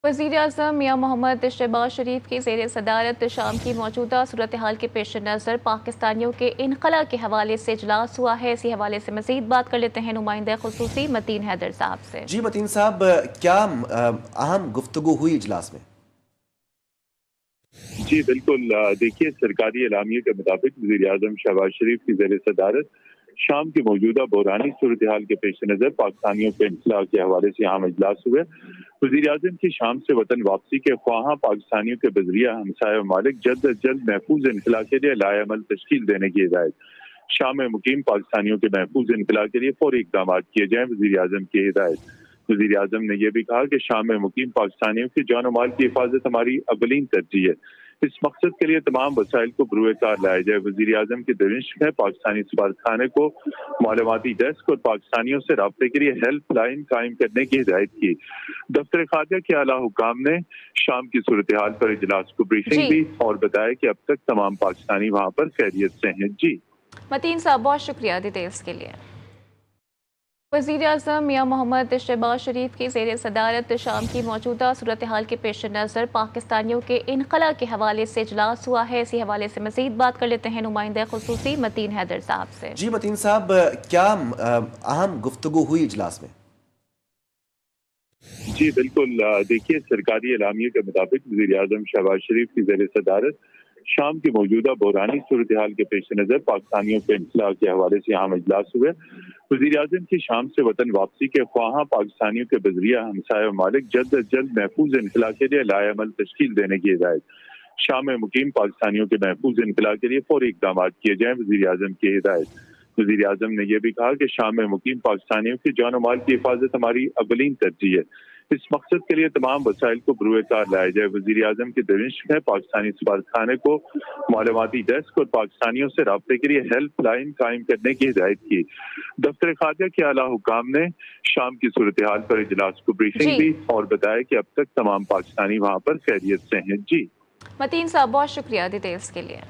वज़ीर आज़म मियां मोहम्मद शहबाज शरीफ की ज़ेर सदारत शाम की मौजूदा सूरत हाल के पेश नज़र पाकिस्तानियों के इनखला के हवाले से इजलास हुआ है। इसी हवाले से मज़ीद बात कर लेते हैं नुमाइंदा खुसूसी मतीन हैदर साहब से। जी मतीन साहब, क्या अहम गुफ्तगू हुई इजलास में? जी बिल्कुल। देखिए, सरकारी एलामिया के मुताबिक वज़ीर आज़म शहबाज शरीफ की ज़ेर सदारत शाम की मौजूदा बहरानी सूरत हाल के पेश नज़र पाकिस्तानियों के इंखला के हवाले से अहम इजलास हुए। वज़ीर आज़म की शाम से वतन वापसी के ख्वाहां पाकिस्तानियों के बजरिया हमसाया ममालिक जल्द अज जल्द महफूज इनखला के लिए लाएअमल तश्कील देने की हिदायत। शाम में मुकीम पाकिस्तानियों के महफूज इनखला के लिए फौरी इकदाम किए जाएं, वज़ीर आज़म की हिदायत। वज़ीर आज़म ने यह भी कहा कि शाम में मुकीम पाकिस्तानियों की जान और माल की हिफाजत हमारी अवलीन तरजीह है। इस मकसद के लिए तमाम वसाइल को बरूए कार लाया जाए। वज़ीर आज़म की दमिश्क में पाकिस्तानी सफारतखाने को मालूमाती डेस्क और पाकिस्तानियों से राब्ते के लिए हेल्प लाइन कायम करने की हिदायत की। दफ्तर खारजा के आला हुकाम ने शाम की सूरत हाल पर इजलास को ब्रीफिंग दी और बताया कि अब तक तमाम पाकिस्तानी वहाँ पर खैरियत से हैं। जी मतीन साहब, बहुत शुक्रिया डिटेल्स के लिए। वज़ीर आज़म मियां मोहम्मद शहबाज शरीफ की ज़ेर सदारत शाम की मौजूदा सूरत हाल के पेश नज़र पाकिस्तानियों के इनखला के हवाले से इजलास हुआ है। इसी हवाले से मज़ीद बात कर लेते हैं नुमाइंदा खुसूसी मतीन हैदर साहब से। जी मतीन साहब, क्या अहम गुफ्तगू हुई इजलास में? जी बिल्कुल। देखिए, सरकारी एलामिया के मुताबिक वज़ीर आज़म शहबाज शरीफ की ज़ेर सदारत शाम की मौजूदा बहरानी सूरत हाल के पेश नज़र पाकिस्तानियों के इंखला के हवाले से अहम इजलास हुए। वज़ीर आज़म की शाम से वतन वापसी के ख्वाहां पाकिस्तानियों के बजरिया हमसाया ममालिक जल्द अज जल्द महफूज इनखला के लिए लाएअमल तश्कील देने की हिदायत। शाम में मुकीम पाकिस्तानियों के महफूज इनखला के लिए फौरी इकदाम किए जाएं, वज़ीर आज़म की हिदायत। वज़ीर आज़म ने यह भी कहा कि शाम में मुकीम पाकिस्तानियों की जान और माल की हिफाजत हमारी अवलीन तरजीह है। इस मकसद के लिए तमाम वसाइल को बरूए कार लाया जाए। वज़ीर आज़म की दमिश्क में पाकिस्तानी सफारतखाने को मालूमाती डेस्क और पाकिस्तानियों से राब्ते के लिए हेल्प लाइन कायम करने की हिदायत की। दफ्तर खारजा के आला हुकाम ने शाम की सूरत हाल पर इजलास को ब्रीफिंग दी और बताया कि अब तक तमाम पाकिस्तानी वहाँ पर खैरियत से हैं। जी मतीन साहब, बहुत शुक्रिया डिटेल्स के लिए।